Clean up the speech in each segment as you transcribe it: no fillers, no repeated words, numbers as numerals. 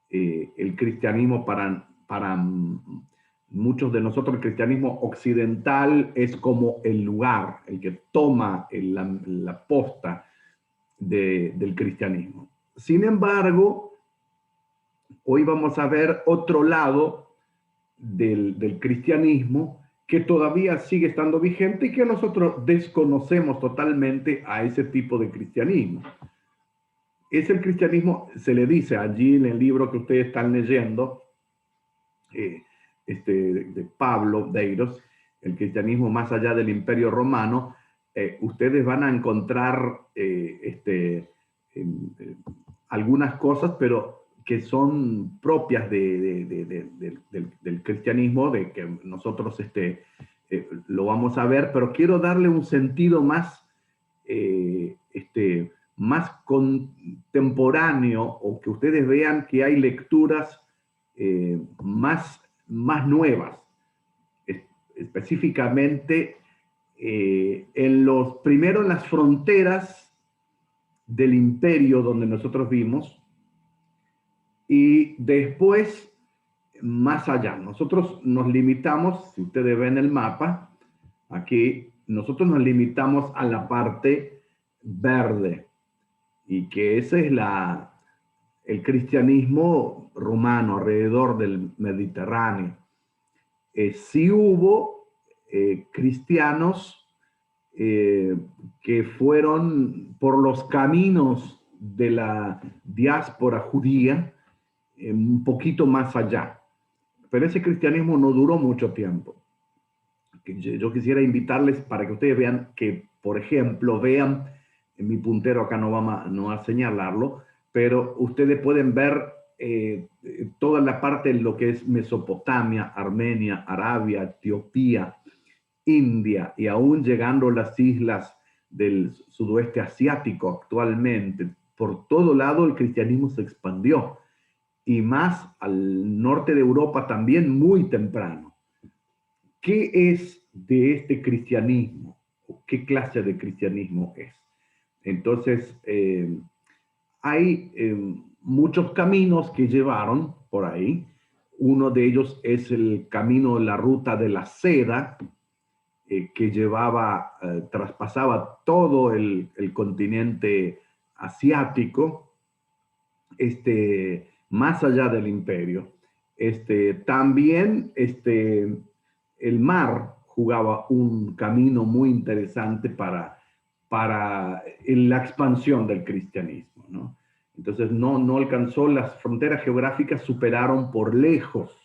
el cristianismo para muchos de nosotros, el cristianismo occidental es como el lugar, el que toma la posta del cristianismo. Sin embargo, hoy vamos a ver otro lado del cristianismo que todavía sigue estando vigente y que nosotros desconocemos totalmente a ese tipo de cristianismo. Es el cristianismo, se le dice allí en el libro que ustedes están leyendo, de Pablo Deiros, el cristianismo más allá del Imperio Romano. Ustedes van a encontrar algunas cosas, pero que son propias del cristianismo, de que nosotros lo vamos a ver, pero quiero darle un sentido más, más contemporáneo, o que ustedes vean que hay lecturas más nuevas, específicamente primero en las fronteras del imperio donde nosotros vimos, y después más allá. Nosotros nos limitamos, si ustedes ven el mapa, aquí nosotros nos limitamos a la parte verde, y que ese es el cristianismo romano alrededor del Mediterráneo. Sí hubo cristianos que fueron por los caminos de la diáspora judía un poquito más allá, pero ese cristianismo no duró mucho tiempo. Yo quisiera invitarles para que ustedes vean que, por ejemplo, vean en mi puntero, acá no va a señalarlo, pero ustedes pueden ver toda la parte de lo que es Mesopotamia, Armenia, Arabia, Etiopía, India, y aún llegando a las islas del sudoeste asiático actualmente. Por todo lado el cristianismo se expandió, y más al norte de Europa también muy temprano. ¿Qué es de este cristianismo? ¿Qué clase de cristianismo es? Entonces, hay muchos caminos que llevaron por ahí. Uno de ellos es el camino, la ruta de la seda, que traspasaba todo el continente asiático, más allá del imperio. También el mar jugaba un camino muy interesante para la expansión del cristianismo, ¿no? Entonces no alcanzó, las fronteras geográficas superaron por lejos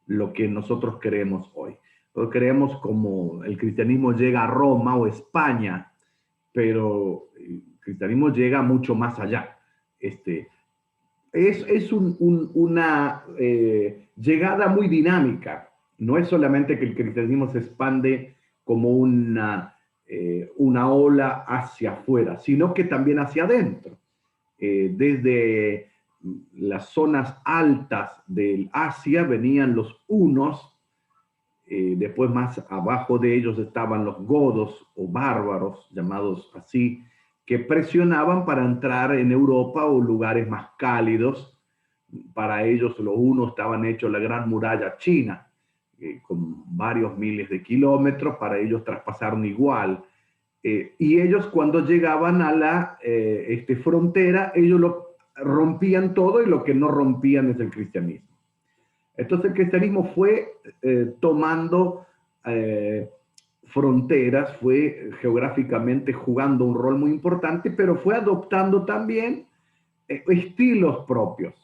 lo que nosotros creemos hoy. Nosotros creemos como el cristianismo llega a Roma o España, pero el cristianismo llega mucho más allá. Es una llegada muy dinámica. No es solamente que el cristianismo se expande como una ola hacia afuera, sino que también hacia adentro. Desde las zonas altas del Asia venían los hunos, después más abajo de ellos estaban los godos o bárbaros, llamados así, que presionaban para entrar en Europa o lugares más cálidos. Para ellos los hunos estaban hechos la gran muralla china, con varios miles de kilómetros. Para ellos traspasaron igual. Y ellos, cuando llegaban a la frontera, ellos lo rompían todo, y lo que no rompían es el cristianismo. Entonces el cristianismo fue tomando fronteras, fue geográficamente jugando un rol muy importante, pero fue adoptando también estilos propios.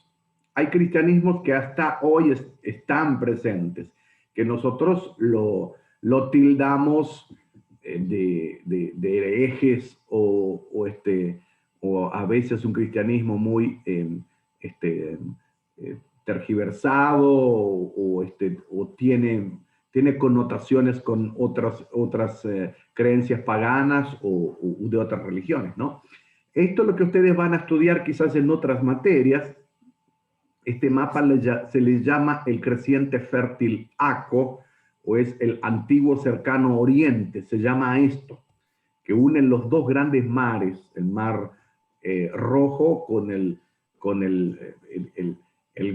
Hay cristianismos que hasta hoy están presentes, que nosotros lo tildamos de herejes, o a veces un cristianismo muy tergiversado, o tiene connotaciones con otras creencias paganas o de otras religiones, ¿no? Esto es lo que ustedes van a estudiar quizás en otras materias. Este mapa se les llama el creciente fértil Aco, o es el antiguo cercano oriente, se llama esto, que une los dos grandes mares, el mar Rojo con el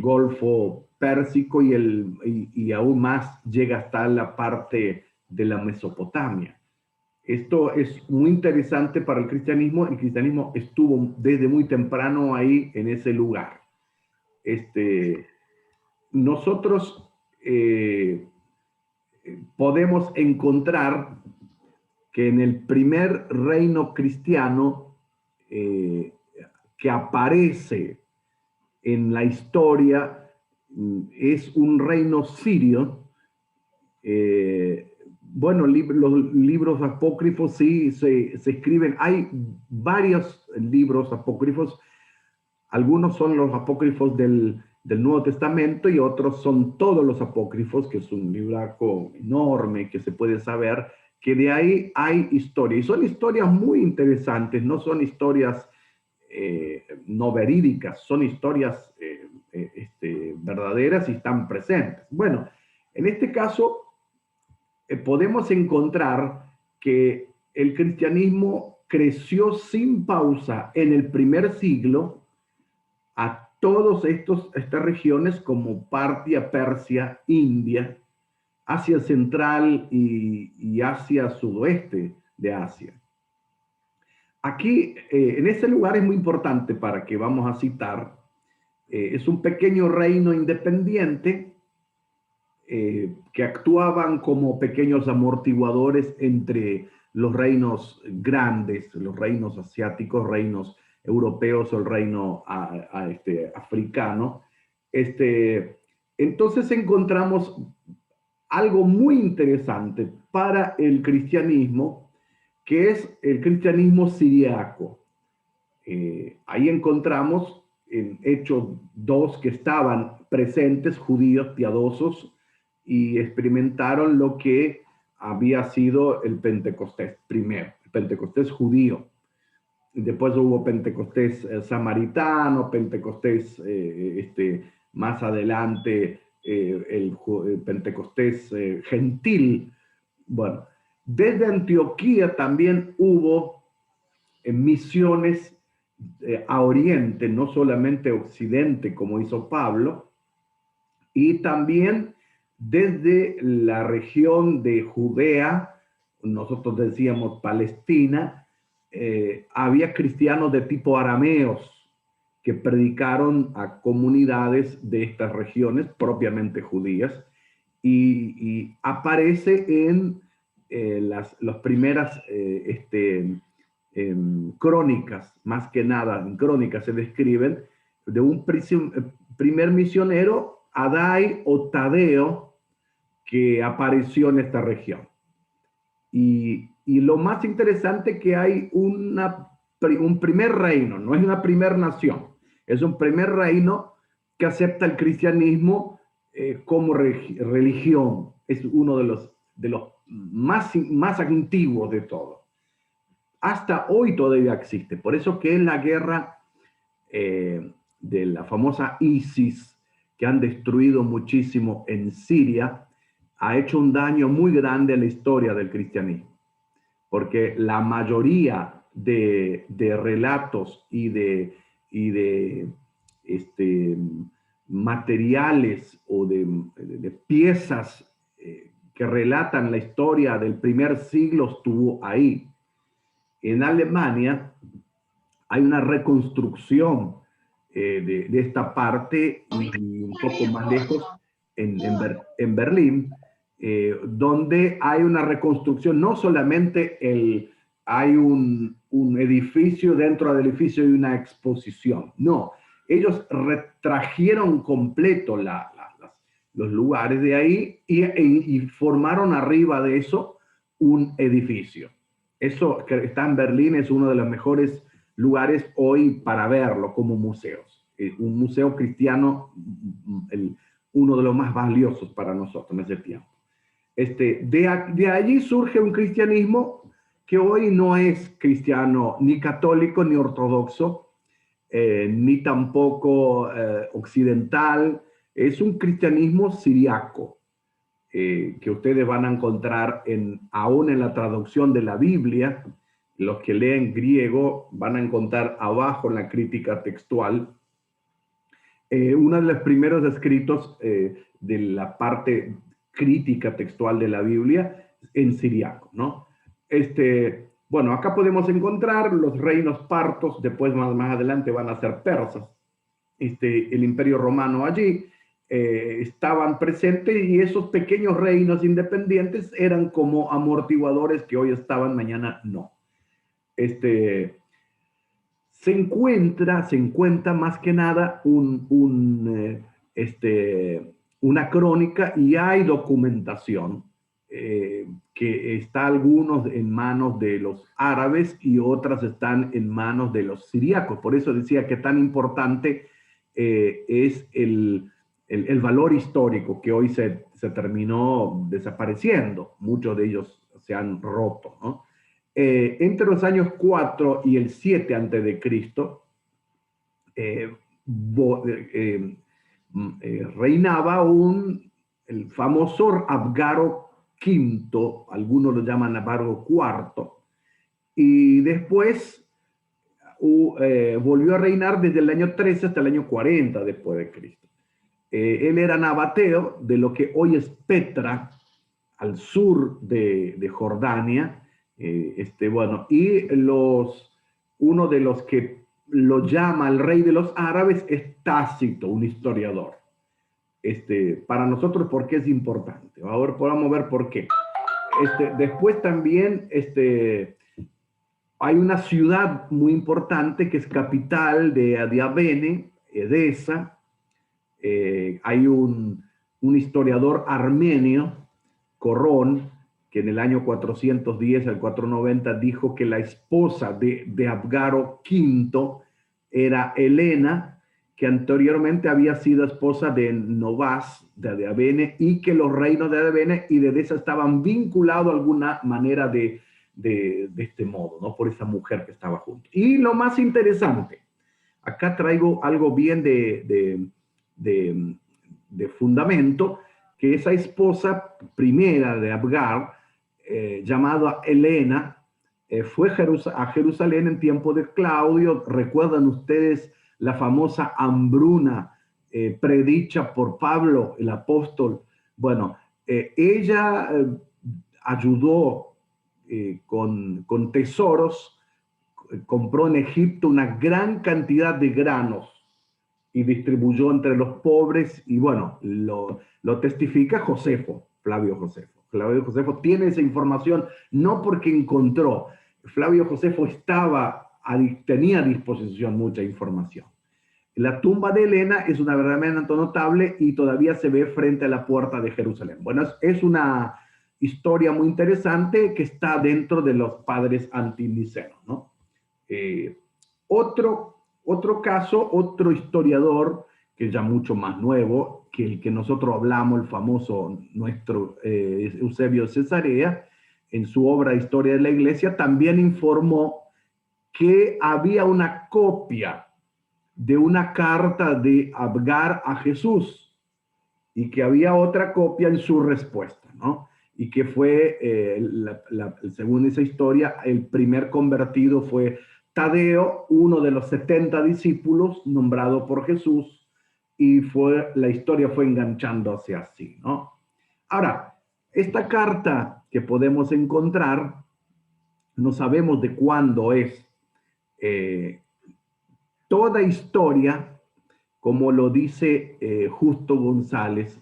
Golfo Pérsico y aún más llega hasta la parte de la Mesopotamia. Esto es muy interesante para el cristianismo. El cristianismo estuvo desde muy temprano ahí en ese lugar. Nosotros podemos encontrar que en el primer reino cristiano que aparece en la historia es un reino sirio. Bueno, los libros apócrifos sí se escriben, hay varios libros apócrifos, algunos son los apócrifos del Nuevo Testamento y otros son todos los apócrifos, que es un libraco enorme que se puede saber que de ahí hay historia. Y son historias muy interesantes, no son historias no verídicas, son historias verdaderas y están presentes. Bueno, en este caso podemos encontrar que el cristianismo creció sin pausa en el primer siglo a todas estas regiones como Partia, Persia, India, Asia Central y Asia Sudoeste de Asia. Aquí, en ese lugar es muy importante para que vamos a citar, es un pequeño reino independiente que actuaban como pequeños amortiguadores entre los reinos grandes, los reinos asiáticos, reinos europeos o el reino africano. Entonces encontramos algo muy interesante para el cristianismo, que es el cristianismo siriaco. Ahí encontramos en Hechos 2 que estaban presentes judíos piadosos y experimentaron lo que había sido el Pentecostés primero, el Pentecostés judío. Después hubo Pentecostés samaritano, Pentecostés más adelante el Pentecostés gentil. Bueno, desde Antioquía también hubo misiones a Oriente, no solamente a Occidente como hizo Pablo, y también desde la región de Judea, nosotros decíamos Palestina, había cristianos de tipo arameos que predicaron a comunidades de estas regiones propiamente judías y aparece en las primeras crónicas, más que nada en crónicas se describen de un primer misionero, Adai o Tadeo, que apareció en esta región. Y lo más interesante que hay un primer reino, no es una primer nación, es un primer reino que acepta el cristianismo como religión. Es uno de los más antiguos de todos. Hasta hoy todavía existe. Por eso que en la guerra de la famosa ISIS, que han destruido muchísimo en Siria, ha hecho un daño muy grande a la historia del cristianismo. Porque la mayoría de relatos y de materiales o de piezas que relatan la historia del primer siglo estuvo ahí. En Alemania hay una reconstrucción de esta parte y un poco más lejos en Berlín, donde hay una reconstrucción, no solamente hay un edificio, dentro del edificio hay una exposición, no, ellos retrajeron completo los lugares de ahí y formaron arriba de eso un edificio. Eso que está en Berlín es uno de los mejores lugares hoy para verlo como museos. Un museo cristiano, uno de los más valiosos para nosotros en ese tiempo. De allí surge un cristianismo que hoy no es cristiano ni católico ni ortodoxo, ni tampoco occidental. Es un cristianismo siriaco. Que ustedes van a encontrar aún en la traducción de la Biblia. Los que leen griego van a encontrar abajo en la crítica textual Uno de los primeros escritos de la parte crítica textual de la Biblia en siriaco, ¿no? Bueno, acá podemos encontrar los reinos partos, después más adelante van a ser persas. El Imperio Romano allí estaban presentes, y esos pequeños reinos independientes eran como amortiguadores que hoy estaban, mañana no. Se encuentra más que nada una crónica, y hay documentación que está algunos en manos de los árabes y otras están en manos de los siríacos. Por eso decía que tan importante es el valor histórico, que hoy se terminó desapareciendo. Muchos de ellos se han roto, ¿no? Entre los años 4 y el 7 antes de Cristo, reinaba el famoso Abgaro V, algunos lo llaman Abgaro IV, y después volvió a reinar desde el año 13 hasta el año 40 después de Cristo. Él era nabateo de lo que hoy es Petra, al sur de Jordania. Bueno, y uno de los que lo llama el rey de los árabes es Tácito, un historiador. Para nosotros, ¿por qué es importante? Ahora podamos ver por qué. Después también hay una ciudad muy importante que es capital de Adiabene, Edesa. Hay un historiador armenio, Corrón, que en el año 410 al 490 dijo que la esposa de Abgaro V era Helena, que anteriormente había sido esposa de Novás de Adiabene, y que los reinos de Adiabene y de Edesa estaban vinculados de alguna manera de este modo, ¿no? Por esa mujer que estaba junto. Y lo más interesante, acá traigo algo bien de fundamento, que esa esposa primera de Abgar, llamada Helena, fue a Jerusalén en tiempo de Claudio. ¿Recuerdan ustedes la famosa hambruna predicha por Pablo, el apóstol? Bueno, ella ayudó con tesoros, compró en Egipto una gran cantidad de granos y distribuyó entre los pobres, y bueno, lo testifica Josefo, Flavio Josefo. Flavio Josefo tiene esa información no porque encontró. Flavio Josefo tenía a disposición mucha información. La tumba de Helena es una verdaderamente notable y todavía se ve frente a la puerta de Jerusalén. Bueno, es una historia muy interesante que está dentro de los padres antinicenos, ¿no? Otro caso, otro historiador que es ya mucho más nuevo que el que nosotros hablamos, el famoso nuestro Eusebio Cesarea, en su obra Historia de la Iglesia, también informó que había una copia de una carta de Abgar a Jesús y que había otra copia en su respuesta, ¿no? Y que fue, según esa historia, el primer convertido fue Tadeo, uno de los 70 discípulos nombrado por Jesús, y la historia fue enganchándose así, ¿no? Ahora, esta carta que podemos encontrar, no sabemos de cuándo es. Toda historia, como lo dice Justo González,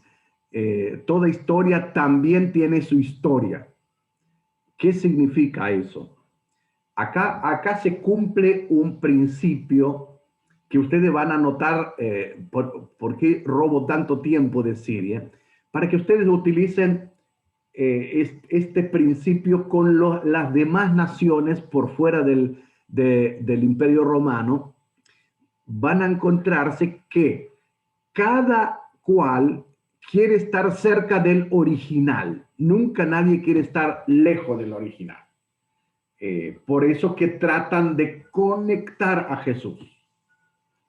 toda historia también tiene su historia. ¿Qué significa eso? Acá se cumple un principio que ustedes van a notar por qué robo tanto tiempo de Siria, para que ustedes utilicen este principio con las demás naciones por fuera del Imperio Romano. Van a encontrarse que cada cual quiere estar cerca del original. Nunca nadie quiere estar lejos del original. Por eso que tratan de conectar a Jesús, de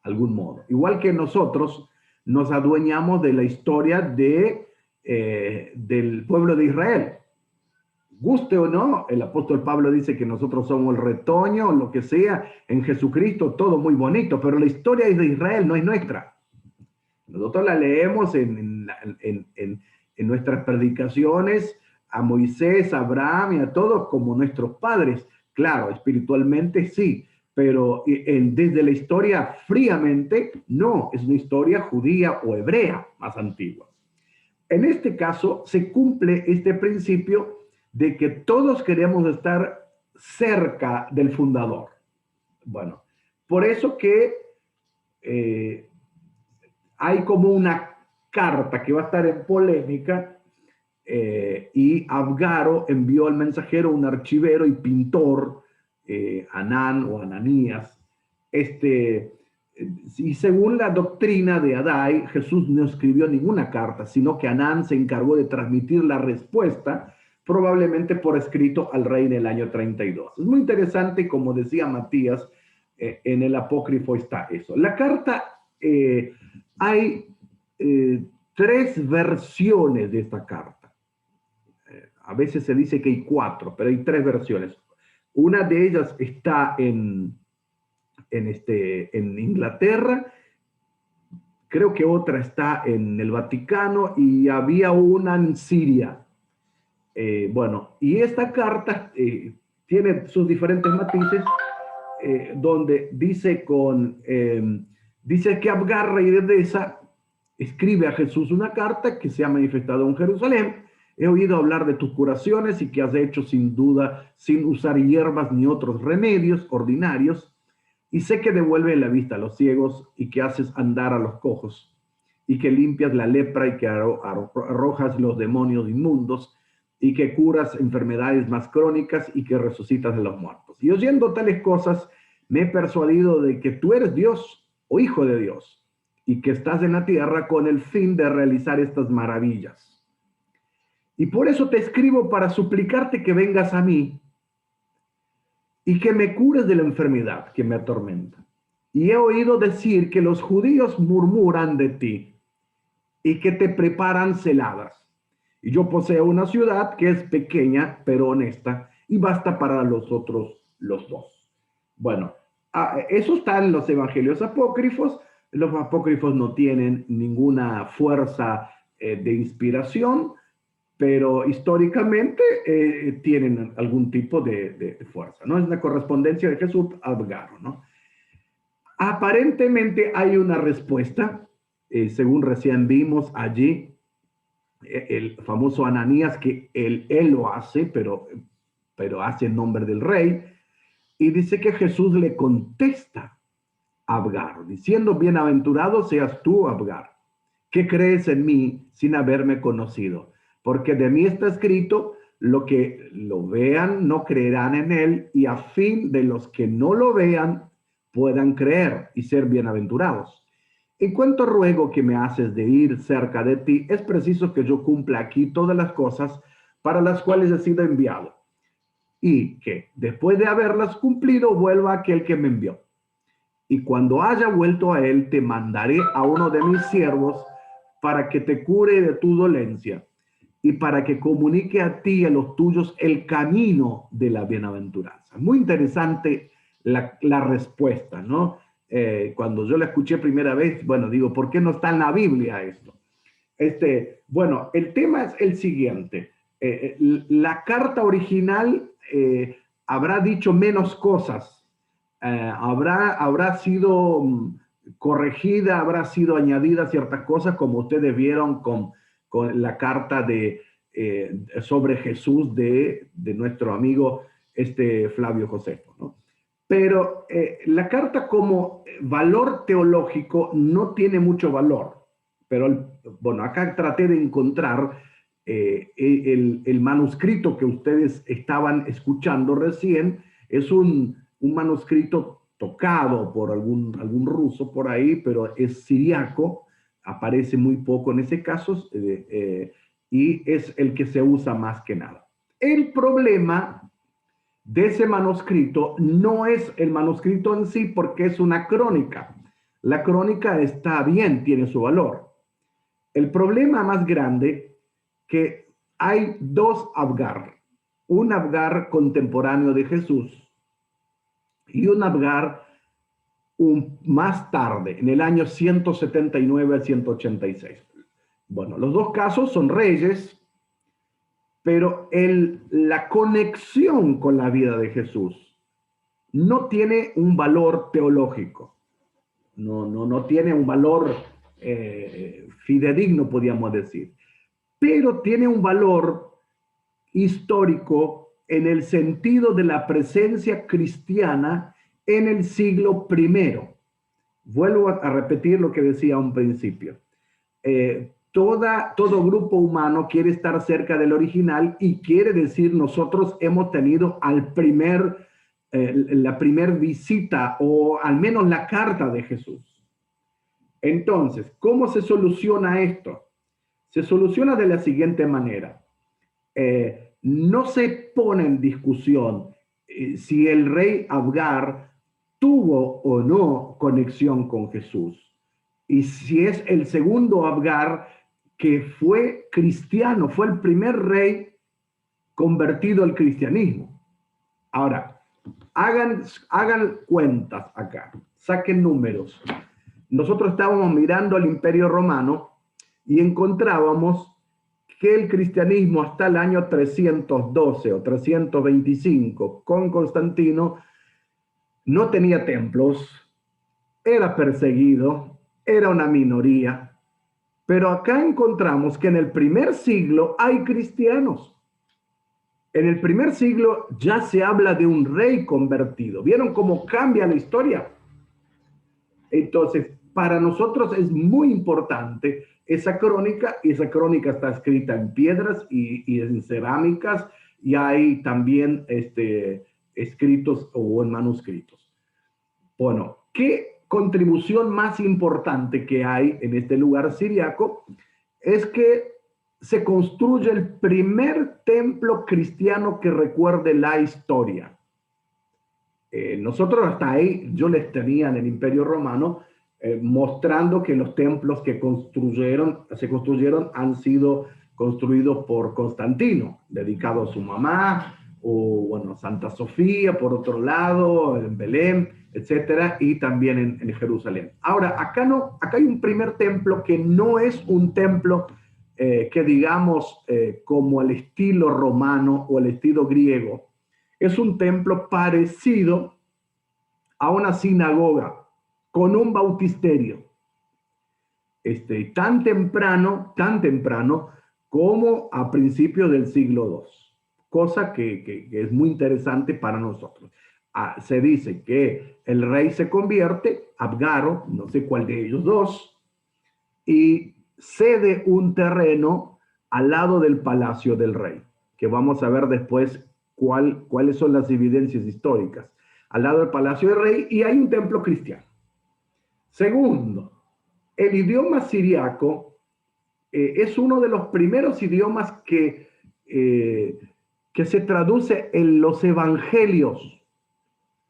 algún modo. Igual que nosotros nos adueñamos de la historia del pueblo de Israel. Guste o no, el apóstol Pablo dice que nosotros somos el retoño, lo que sea, en Jesucristo, todo muy bonito, pero la historia es de Israel, no es nuestra. Nosotros la leemos en nuestras predicaciones a Moisés, a Abraham y a todos como nuestros padres. Claro, espiritualmente sí, pero desde la historia fríamente, no, es una historia judía o hebrea más antigua. En este caso, se cumple este principio de que todos queremos estar cerca del fundador. Bueno, por eso que eh, hay como una carta que va a estar en polémica y Abgaro envió al mensajero un archivero y pintor, Anán o Ananías, y según la doctrina de Adai, Jesús no escribió ninguna carta, sino que Anán se encargó de transmitir la respuesta, probablemente por escrito al rey en el año 32. Es muy interesante, como decía Matías, en el apócrifo está eso. La carta, hay tres versiones de esta carta. A veces se dice que hay cuatro, pero hay tres versiones. Una de ellas está en Inglaterra, creo que otra está en el Vaticano y había una en Siria. Bueno, y esta carta tiene sus diferentes matices, donde dice que Abgar, rey de Edesa, escribe a Jesús una carta que se ha manifestado en Jerusalén. He oído hablar de tus curaciones y que has hecho sin duda sin usar hierbas ni otros remedios ordinarios, y sé que devuelves la vista a los ciegos y que haces andar a los cojos y que limpias la lepra y que arrojas los demonios inmundos y que curas enfermedades más crónicas y que resucitas de los muertos. Y oyendo tales cosas, me he persuadido de que tú eres Dios o hijo de Dios y que estás en la tierra con el fin de realizar estas maravillas. Y por eso te escribo para suplicarte que vengas a mí y que me cures de la enfermedad que me atormenta. Y he oído decir que los judíos murmuran de ti y que te preparan celadas. Y yo poseo una ciudad que es pequeña, pero honesta, y basta para los otros, los dos. Bueno, eso está en los evangelios apócrifos. Los apócrifos no tienen ninguna fuerza de inspiración, pero históricamente tienen algún tipo de fuerza, ¿no? Es una correspondencia de Jesús a Abgaro, ¿no? Aparentemente hay una respuesta, según recién vimos allí, el famoso Ananías, que él lo hace, pero hace en nombre del rey, y dice que Jesús le contesta a Abgar, diciendo, bienaventurado seas tú, Abgar, que crees en mí sin haberme conocido, porque de mí está escrito, lo que lo vean no creerán en él, y a fin de los que no lo vean puedan creer y ser bienaventurados. En cuanto ruego que me haces de ir cerca de ti, es preciso que yo cumpla aquí todas las cosas para las cuales he sido enviado, y que después de haberlas cumplido vuelva aquel que me envió. Y cuando haya vuelto a él, te mandaré a uno de mis siervos para que te cure de tu dolencia y para que comunique a ti y a los tuyos el camino de la bienaventuranza. Muy interesante la respuesta, ¿no? Cuando yo la escuché primera vez, bueno, digo, ¿por qué no está en la Biblia esto? Bueno, el tema es el siguiente. La carta original habrá dicho menos cosas, habrá sido corregida, habrá sido añadida ciertas cosas, como ustedes vieron con la carta sobre Jesús de nuestro amigo Flavio Josefo, ¿no? Pero la carta como valor teológico no tiene mucho valor. Pero bueno, acá traté de encontrar el manuscrito que ustedes estaban escuchando recién. Es un manuscrito tocado por algún ruso por ahí, pero es siriaco, aparece muy poco en ese caso, y es el que se usa más que nada. El problema de ese manuscrito no es el manuscrito en sí, porque es una crónica. La crónica está bien, tiene su valor. El problema más grande que hay dos Abgar, un Abgar contemporáneo de Jesús y un Abgar más tarde, en el año 179 al 186. Bueno, los dos casos son reyes, pero la conexión con la vida de Jesús no tiene un valor teológico, no tiene un valor fidedigno, podríamos decir, pero tiene un valor histórico en el sentido de la presencia cristiana en el siglo I. Vuelvo a repetir lo que decía a un principio. Todo grupo humano quiere estar cerca del original y quiere decir nosotros hemos tenido la primer visita o al menos la carta de Jesús. Entonces, ¿cómo se soluciona esto? Se soluciona de la siguiente manera. No se pone en discusión si el rey Abgar tuvo o no conexión con Jesús. Y si es el segundo Abgar que fue cristiano, fue el primer rey convertido al cristianismo. Ahora, hagan cuentas acá, saquen números. Nosotros estábamos mirando al Imperio Romano y encontrábamos que el cristianismo hasta el año 312 o 325 con Constantino no tenía templos, era perseguido, era una minoría, pero acá encontramos que en el primer siglo hay cristianos. En el primer siglo ya se habla de un rey convertido. ¿Vieron cómo cambia la historia? Entonces, para nosotros es muy importante esa crónica, y esa crónica está escrita en piedras y en cerámicas, y hay también escritos o en manuscritos. Bueno, ¿qué contribución más importante que hay en este lugar siriaco? Es que se construye el primer templo cristiano que recuerde la historia. Nosotros hasta ahí, yo les tenía en el Imperio Romano, mostrando que los templos que se construyeron han sido construidos por Constantino, dedicado a su mamá, o bueno, Santa Sofía, por otro lado, en Belén, etcétera, y también en Jerusalén. Ahora, acá hay un primer templo que no es un templo que digamos como el estilo romano o el estilo griego. Es un templo parecido a una sinagoga con un bautisterio. Tan temprano como a principios del siglo II, cosa que es muy interesante para nosotros. Se dice que el rey se convierte, Abgaro, no sé cuál de ellos dos, y cede un terreno al lado del palacio del rey, que vamos a ver después cuáles son las evidencias históricas. Al lado del palacio del rey, y hay un templo cristiano. Segundo, el idioma siriaco es uno de los primeros idiomas que se traduce en los evangelios.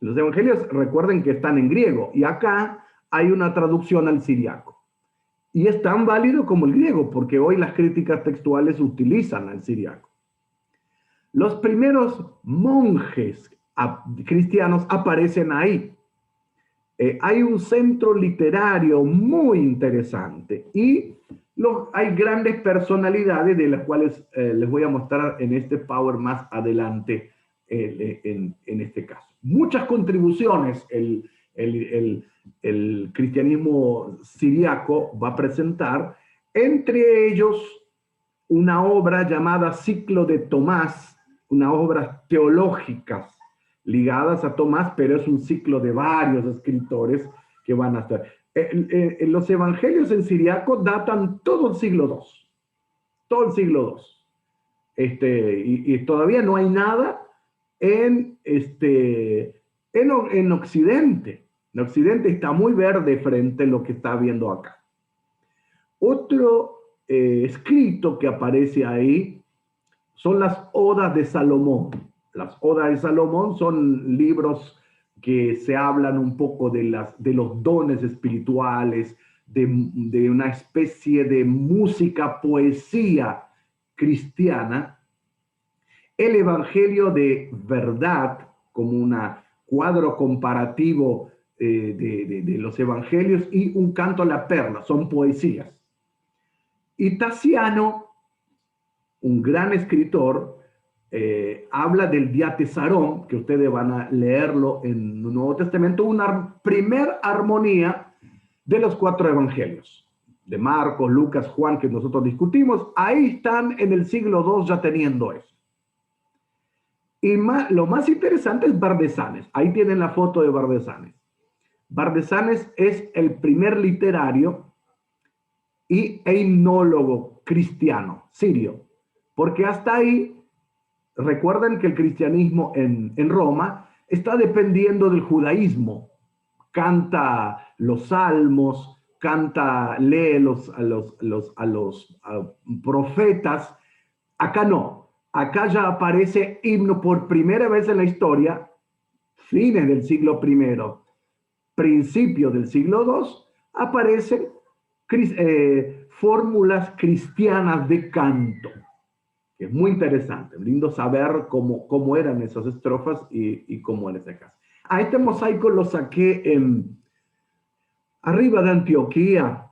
Los evangelios, recuerden que están en griego, y acá hay una traducción al siriaco. Y es tan válido como el griego, porque hoy las críticas textuales utilizan al siriaco. Los primeros monjes cristianos aparecen ahí. Hay un centro literario muy interesante y hay grandes personalidades de las cuales les voy a mostrar en este Power más adelante en este caso. Muchas contribuciones el cristianismo siriaco va a presentar, entre ellos una obra llamada Ciclo de Tomás, una obra teológicas ligadas a Tomás, pero es un ciclo de varios escritores que van a estar. Los evangelios en siriaco datan todo el siglo II, todo el siglo II. Y todavía no hay nada en Occidente. En Occidente está muy verde frente a lo que está viendo acá. Otro escrito que aparece ahí son las Odas de Salomón. Las Odas de Salomón son libros que se hablan un poco de los dones espirituales, de una especie de música, poesía cristiana. El Evangelio de Verdad, como un cuadro comparativo de los evangelios y un canto a la perla, son poesías. Y Tasiano, un gran escritor, habla del Diatesarón, que ustedes van a leerlo en el Nuevo Testamento, una primer armonía de los 4 evangelios, de Marcos, Lucas, Juan, que nosotros discutimos. Ahí están en el siglo II ya teniendo eso. Y lo más interesante es Bardesanes. Ahí tienen la foto de Bardesanes. Bardesanes es el primer literario y himnólogo cristiano, sirio, porque hasta ahí, recuerden que el cristianismo en Roma está dependiendo del judaísmo. Canta los salmos, lee a los profetas. Acá no, acá ya aparece himno por primera vez en la historia, fines del siglo I, principio del siglo II, aparecen fórmulas cristianas de canto. Es muy interesante, lindo saber cómo eran esas estrofas y cómo en ese caso. A este mosaico lo saqué arriba de Antioquía,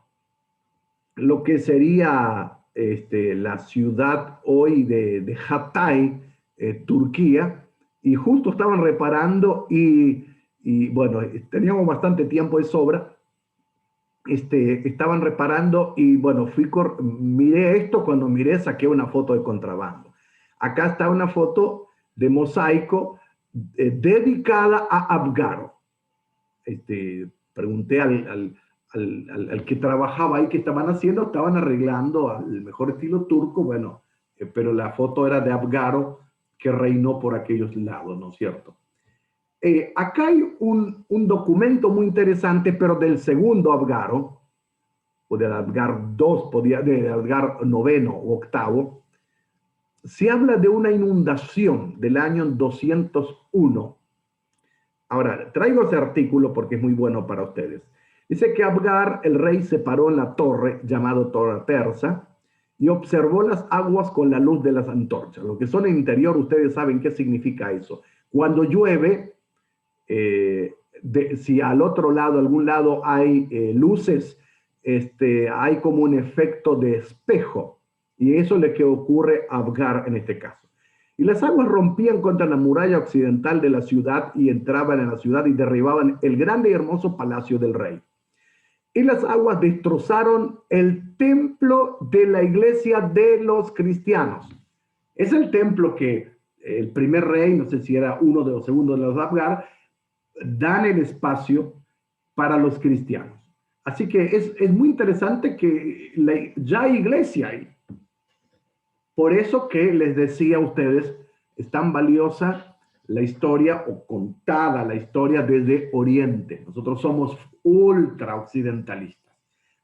lo que sería la ciudad hoy de Hatay, Turquía, y justo estaban reparando y bueno, teníamos bastante tiempo de sobra. Estaban reparando y bueno, miré esto, cuando miré saqué una foto de contrabando. Acá está una foto de mosaico dedicada a Abgaro. Pregunté al que trabajaba ahí qué estaban haciendo, estaban arreglando al mejor estilo turco, bueno, pero la foto era de Abgaro, que reinó por aquellos lados, ¿no es cierto? Acá hay un documento muy interesante, pero del segundo Abgaro, o del Abgar II, del Abgar IX o octavo, se habla de una inundación del año 201. Ahora, traigo ese artículo porque es muy bueno para ustedes. Dice que Abgar, el rey, se paró en la torre, llamado Torre Persa, y observó las aguas con la luz de las antorchas. Los que son en interior, ustedes saben qué significa eso. Cuando llueve, si al otro lado, algún lado hay luces, hay como un efecto de espejo. Y eso es lo que ocurre a Abgar en este caso. Y las aguas rompían contra la muralla occidental de la ciudad y entraban en la ciudad y derribaban el grande y hermoso palacio del rey. Y las aguas destrozaron el templo de la iglesia de los cristianos. Es el templo que el primer rey, no sé si era uno de los segundos de los Abgar, dan el espacio para los cristianos. Así que es muy interesante que ya hay iglesia ahí. Por eso que les decía a ustedes, es tan valiosa la historia o contada la historia desde Oriente. Nosotros somos ultra occidentalistas.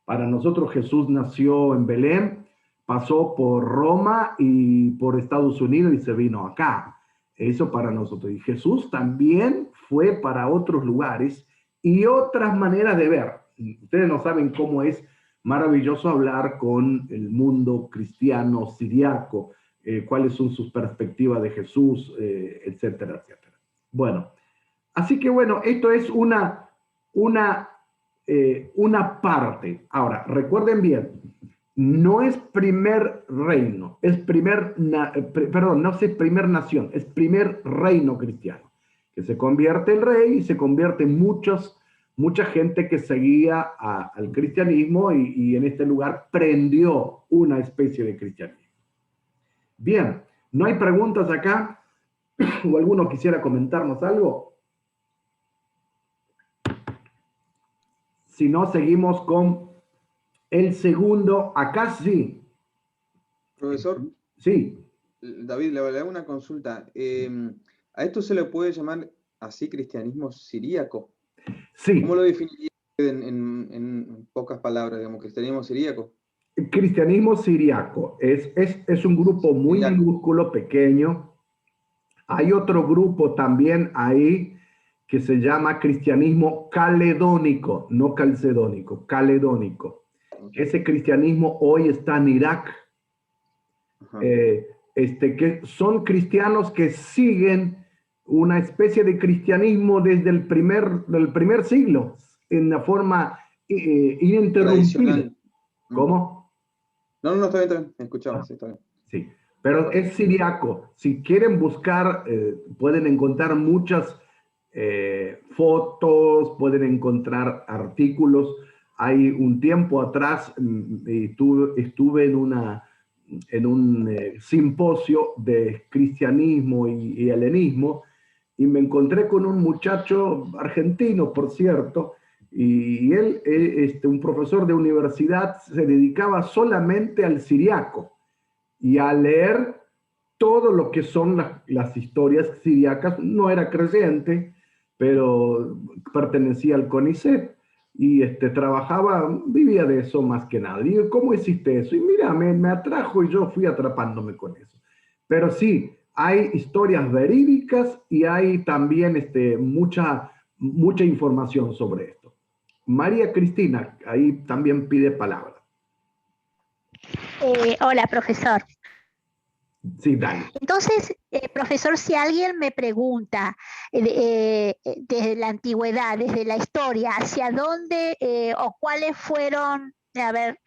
Para nosotros Jesús nació en Belén, pasó por Roma y por Estados Unidos y se vino acá. Eso para nosotros. Y Jesús también fue para otros lugares y otras maneras de ver. Ustedes no saben cómo es maravilloso hablar con el mundo cristiano, siriaco, cuáles son sus perspectivas de Jesús, etcétera, etcétera. Bueno, así que bueno, esto es una parte. Ahora, recuerden bien, no es primer reino, es perdón, no es primer nación, es primer reino cristiano, que se convierte el rey y se convierte en mucha gente que seguía al cristianismo y en este lugar prendió una especie de cristianismo. Bien, ¿no hay preguntas acá? ¿O alguno quisiera comentarnos algo? Si no, seguimos con el segundo. Acá sí. Profesor, Sí. David, le hago una consulta. ¿A esto se le puede llamar así cristianismo siríaco? Sí. ¿Cómo lo definiría en pocas palabras, digamos, cristianismo siríaco? Cristianismo siriaco es un grupo muy Siriaco. minúsculo, pequeño. Hay otro grupo también ahí que se llama cristianismo caledónico, no calcedónico, caledónico. Ese cristianismo hoy está en Irak, que son cristianos que siguen una especie de cristianismo desde del primer siglo, en una forma ininterrumpida. Tradicional. ¿Cómo? No, no, no, está bien, escuchaba, sí, está bien. Sí, pero es siriaco. Si quieren buscar, pueden encontrar muchas fotos, pueden encontrar artículos. Hay un tiempo atrás estuve en un simposio de cristianismo y helenismo y me encontré con un muchacho argentino, por cierto, y él, un profesor de universidad, se dedicaba solamente al siriaco y a leer todo lo que son las historias siriacas. No era creyente, pero pertenecía al CONICET y trabajaba, vivía de eso más que nada. Y digo, ¿cómo hiciste eso? Y mira, me atrajo y yo fui atrapándome con eso. Pero sí, hay historias verídicas y hay también mucha información sobre esto. María Cristina, ahí también pide palabra. Hola, profesor. Sí, dale. Entonces, profesor, si alguien me pregunta desde la antigüedad, desde la historia, hacia dónde o cuáles fueron, a ver,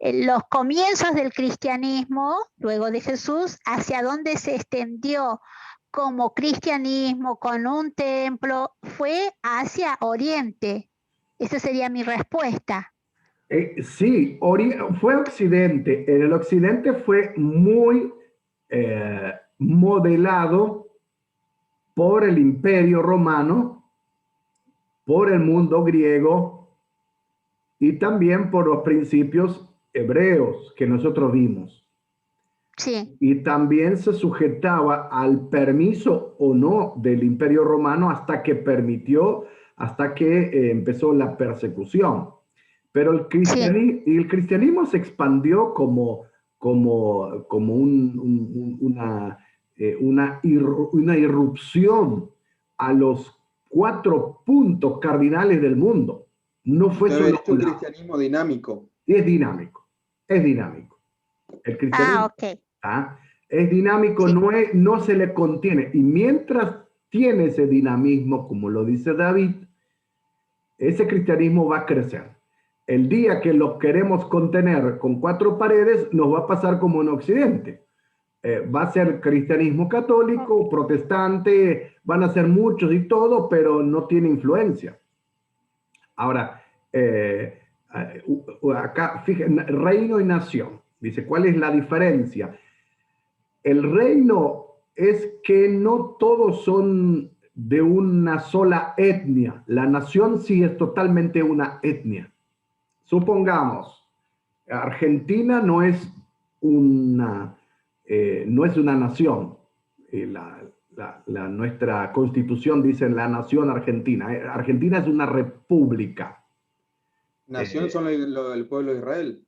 los comienzos del cristianismo, luego de Jesús, hacia dónde se extendió como cristianismo con un templo, fue hacia Oriente. Esa sería mi respuesta. Sí, fue Occidente. En el Occidente fue muy modelado por el Imperio Romano, por el mundo griego y también por los principios hebreos que nosotros vimos. Sí. Y también se sujetaba al permiso o no del Imperio Romano hasta que empezó la persecución. Pero el cristianismo se expandió como una irrupción a los 4 puntos cardinales del mundo. No fue Usted había solo dicho un cristianismo dinámico. es dinámico, es dinámico. El cristianismo Ok. es dinámico, Sí. no se le contiene. Y mientras tiene ese dinamismo, como lo dice David, ese cristianismo va a crecer. El día que lo queremos contener con 4 paredes, nos va a pasar como en Occidente. Va a ser cristianismo católico, protestante, van a ser muchos y todo, pero no tiene influencia. Ahora, acá, fíjense, reino y nación. Dice, ¿cuál es la diferencia? El reino es que no todos son de una sola etnia. La nación sí es totalmente una etnia. Supongamos, Argentina no es una nación. Nuestra constitución dice la nación argentina. Argentina es una república. Nación son el pueblo de Israel.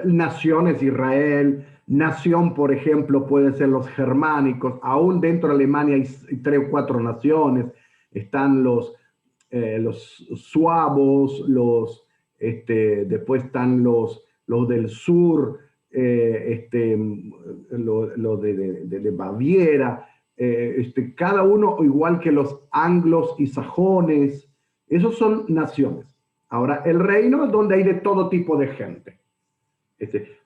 Nación es Israel, nación, por ejemplo, puede ser los germánicos, aún dentro de Alemania hay 3 o 4 naciones, están los suavos, después están los del sur, los de Baviera, cada uno igual que los anglos y sajones, esos son naciones. Ahora, el reino es donde hay de todo tipo de gente.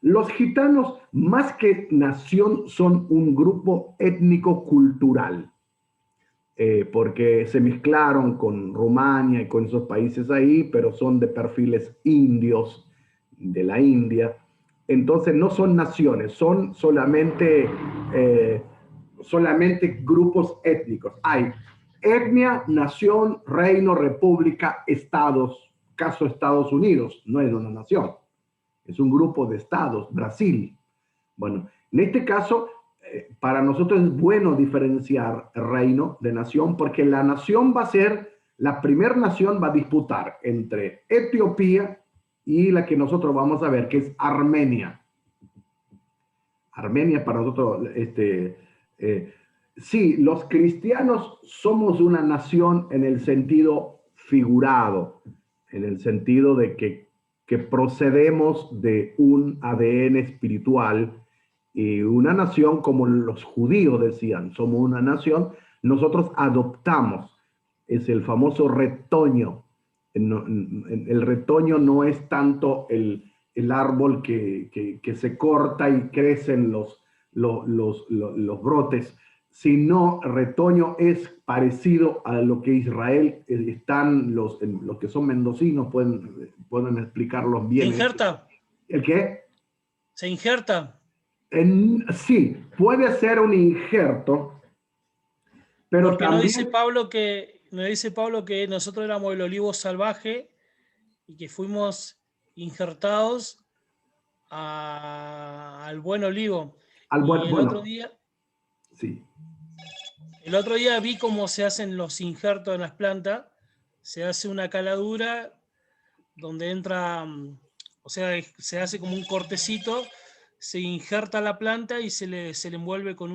Los gitanos, más que nación, son un grupo étnico-cultural, porque se mezclaron con Rumania y con esos países ahí, pero son de perfiles indios de la India. Entonces no son naciones, son solamente grupos étnicos. Hay etnia, nación, reino, república, estados. Caso Estados Unidos, no es una nación. Es un grupo de estados, Brasil. Bueno, en este caso, para nosotros es bueno diferenciar reino de nación, porque la nación va a ser, la primera nación va a disputar entre Etiopía y la que nosotros vamos a ver, que es Armenia. Armenia para nosotros, sí, los cristianos somos una nación en el sentido figurado, en el sentido de que procedemos de un ADN espiritual y una nación como los judíos decían, somos una nación, nosotros adoptamos. Es el famoso retoño. El retoño no es tanto el árbol que se corta y crecen los brotes, sino retoño es parecido a lo que Israel están, los que son mendocinos pueden explicarlos bien. ¿Se injerta? ¿El qué? ¿Se injerta? Sí, puede ser un injerto, pero Porque también... nos dice Pablo que nosotros éramos el olivo salvaje y que fuimos injertados al buen olivo. El otro día vi cómo se hacen los injertos en las plantas. Se hace una caladura donde entra, o sea, se hace como un cortecito, se injerta la planta y se le envuelve con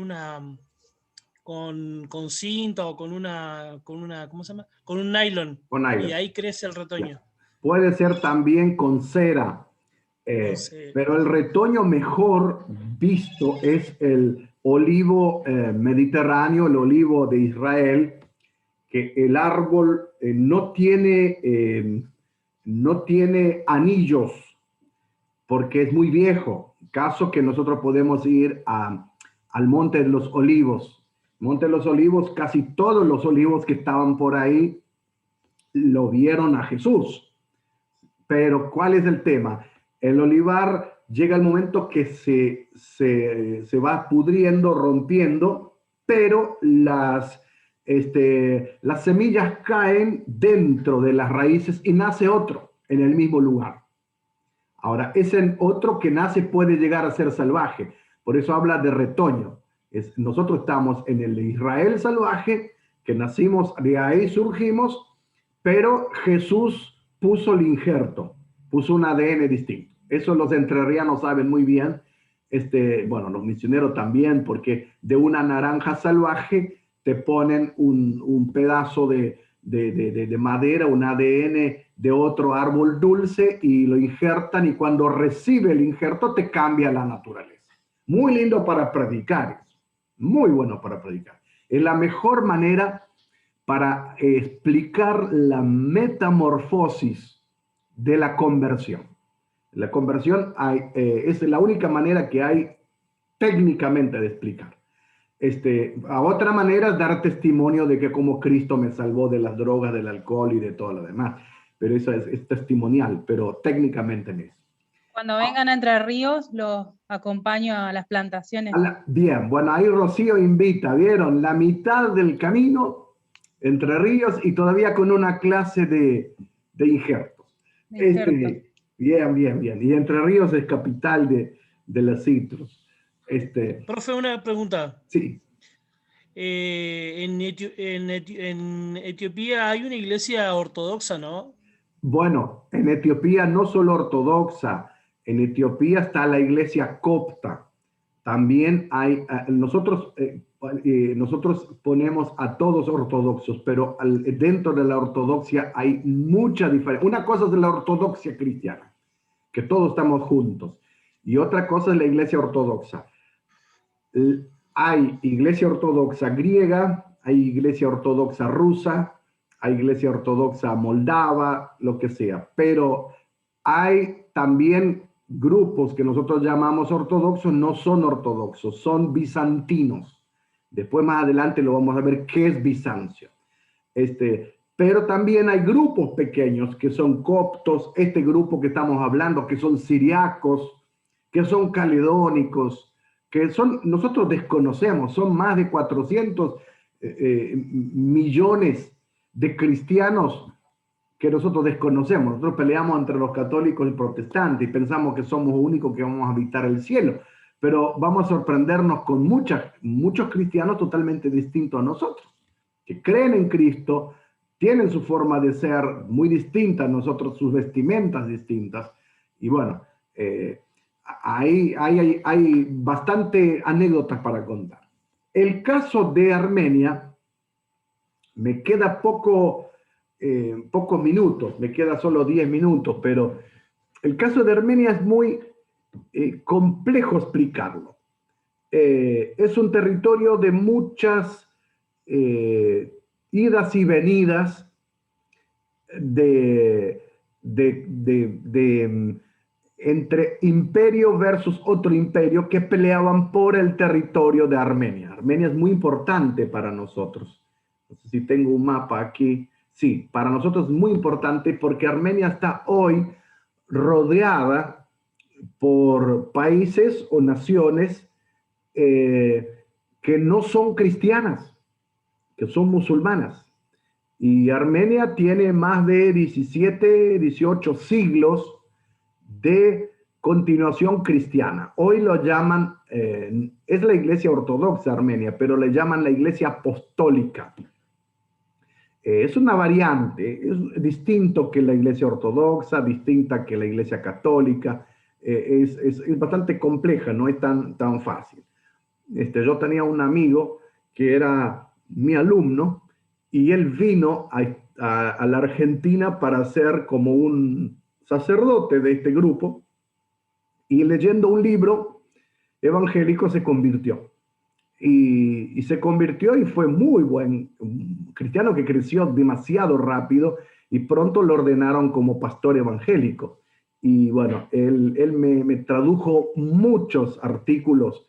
cinta o con una, ¿cómo se llama? Con un nylon. Y ahí crece el retoño. Puede ser también con cera. Pero el retoño mejor visto es el olivo mediterráneo, el olivo de Israel, que el árbol no tiene anillos porque es muy viejo. Caso que nosotros podemos ir al Monte de los Olivos. Monte de los Olivos, casi todos los olivos que estaban por ahí lo vieron a Jesús. Pero ¿cuál es el tema? El olivar llega el momento que se va pudriendo, rompiendo, pero las semillas caen dentro de las raíces y nace otro en el mismo lugar. Ahora, ese otro que nace puede llegar a ser salvaje. Por eso habla de retoño. Nosotros estamos en el Israel salvaje, que nacimos, de ahí surgimos, pero Jesús puso el injerto, puso un ADN distinto. Eso los entrerrianos saben muy bien, los misioneros también, porque de una naranja salvaje te ponen un pedazo de madera, un ADN de otro árbol dulce y lo injertan, y cuando recibe el injerto te cambia la naturaleza. Muy lindo para predicar, muy bueno para predicar. Es la mejor manera para explicar la metamorfosis de la conversión. La conversión es la única manera que hay técnicamente de explicar. A otra manera es dar testimonio de que como Cristo me salvó de las drogas, del alcohol y de todo lo demás. Pero eso es testimonial, pero técnicamente no es. Cuando vengan a Entre Ríos, los acompaño a las plantaciones. Bien, bueno, ahí Rocío invita, ¿vieron? La mitad del camino, Entre Ríos, y todavía con una clase de injertos. Bien. Y Entre Ríos es capital de los citros. Profe, una pregunta. Sí. En Etiopía hay una iglesia ortodoxa, ¿no? Bueno, en Etiopía no solo ortodoxa, en Etiopía está la iglesia copta. También hay, nosotros ponemos a todos ortodoxos, pero dentro de la ortodoxia hay mucha diferencia. Una cosa es la ortodoxia cristiana, que todos estamos juntos, y otra cosa es la iglesia ortodoxa. Hay iglesia ortodoxa griega, hay iglesia ortodoxa rusa, hay iglesia ortodoxa moldava, lo que sea, pero hay también grupos que nosotros llamamos ortodoxos, no son ortodoxos, son bizantinos. Después más adelante lo vamos a ver qué es Bizancio. Pero también hay grupos pequeños que son coptos, este grupo que estamos hablando, que son siriacos, que son caledónicos, que nosotros desconocemos, son más de 400 millones de cristianos que nosotros desconocemos. Nosotros peleamos entre los católicos y protestantes y pensamos que somos los únicos que vamos a habitar el cielo, pero vamos a sorprendernos con muchos cristianos totalmente distintos a nosotros, que creen en Cristo, tienen su forma de ser muy distinta a nosotros, sus vestimentas distintas, y bueno, hay bastante anécdotas para contar. El caso de Armenia, me queda pocos minutos, me queda solo 10 minutos, pero el caso de Armenia es muy complejo explicarlo. Es un territorio de muchas idas y venidas entre imperio versus otro imperio que peleaban por el territorio de Armenia. Armenia es muy importante para nosotros. No sé si tengo un mapa aquí. Sí, para nosotros es muy importante porque Armenia está hoy rodeada por países o naciones que no son cristianas, que son musulmanas. Y Armenia tiene más de 17, 18 siglos de continuación cristiana. Hoy lo llaman, es la iglesia ortodoxa armenia, pero le llaman la iglesia apostólica. Es una variante, es distinto que la iglesia ortodoxa, distinta que la iglesia católica, es bastante compleja, no es tan fácil. Yo tenía un amigo que era mi alumno y él vino a la Argentina para ser como un sacerdote de este grupo y leyendo un libro evangélico se convirtió. Y se convirtió y fue muy buen cristiano que creció demasiado rápido y pronto lo ordenaron como pastor evangélico. Y bueno, él me tradujo muchos artículos.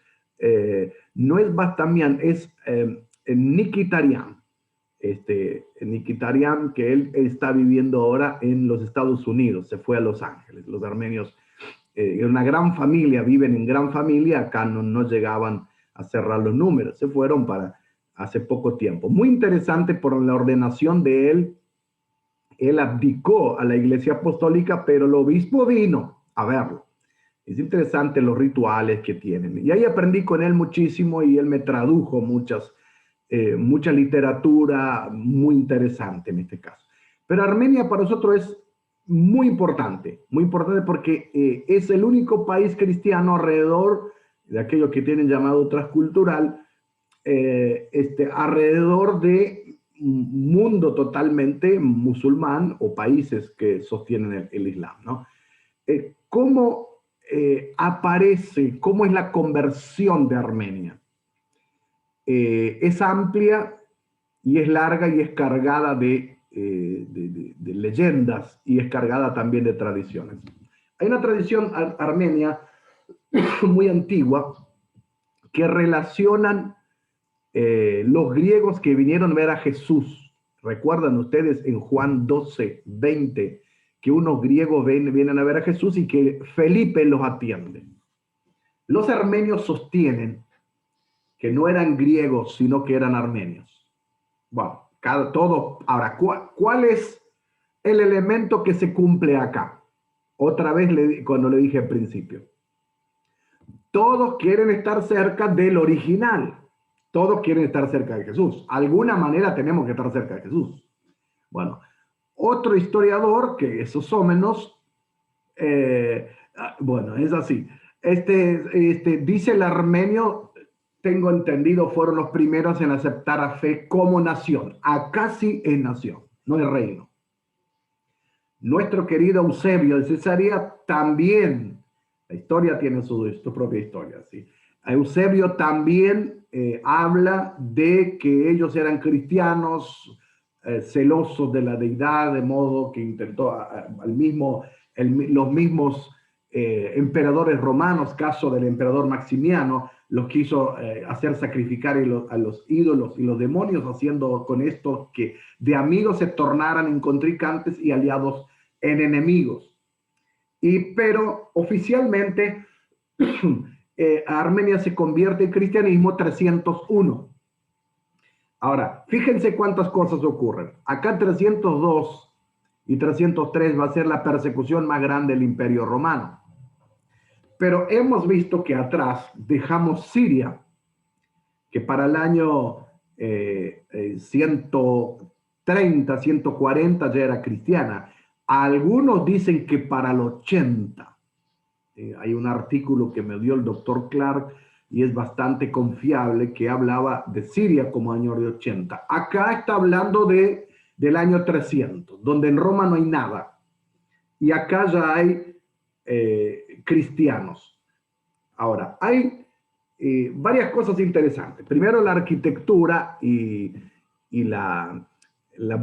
No es Bastamián, es Nikitarian. Nikitarian, que él está viviendo ahora en los Estados Unidos, se fue a Los Ángeles. Los armenios, una gran familia, viven en gran familia, acá no llegaban a cerrar los números, se fueron para hace poco tiempo. Muy interesante por la ordenación de él abdicó a la iglesia apostólica, pero el obispo vino a verlo. Es interesante los rituales que tienen. Y ahí aprendí con él muchísimo y él me tradujo mucha literatura muy interesante en este caso. Pero Armenia para nosotros es muy importante porque es el único país cristiano alrededor de aquello que tienen llamado transcultural, alrededor de un mundo totalmente musulmán o países que sostienen el Islam, ¿no? ¿Cómo aparece, cómo es la conversión de Armenia? Es amplia y es larga y es cargada de leyendas y es cargada también de tradiciones. Hay una tradición armenia muy antigua que relacionan los griegos que vinieron a ver a Jesús. ¿Recuerdan ustedes en Juan 12, 20, que unos griegos vienen a ver a Jesús y que Felipe los atiende? Los armenios sostienen que no eran griegos, sino que eran armenios. Bueno, ahora, ¿cuál es el elemento que se cumple acá? Otra vez cuando le dije al principio. Todos quieren estar cerca del original. Todos quieren estar cerca de Jesús. De alguna manera tenemos que estar cerca de Jesús. Bueno, otro historiador, que es Sosómenos, bueno, es así. Dice el armenio, tengo entendido, fueron los primeros en aceptar a fe como nación. Acá sí es nación, no es reino. Nuestro querido Eusebio de Cesarea también, la historia tiene su propia historia, ¿sí? Eusebio también habla de que ellos eran cristianos, celosos de la deidad, de modo que intentó los mismos emperadores romanos, caso del emperador Maximiano, los quiso hacer sacrificar a los ídolos y los demonios, haciendo con esto que de amigos se tornaran en contrincantes y aliados en enemigos. Pero oficialmente Armenia se convierte en cristianismo 301. Ahora, fíjense cuántas cosas ocurren. Acá 302 y 303 va a ser la persecución más grande del Imperio Romano. Pero hemos visto que atrás dejamos Siria, que para el año 130, 140 ya era cristiana. Algunos dicen que para el 80. Hay un artículo que me dio el doctor Clark y es bastante confiable, que hablaba de Siria como año de 80. Acá está hablando del año 300, donde en Roma no hay nada. Y acá ya hay cristianos. Ahora, hay varias cosas interesantes. Primero, la arquitectura y la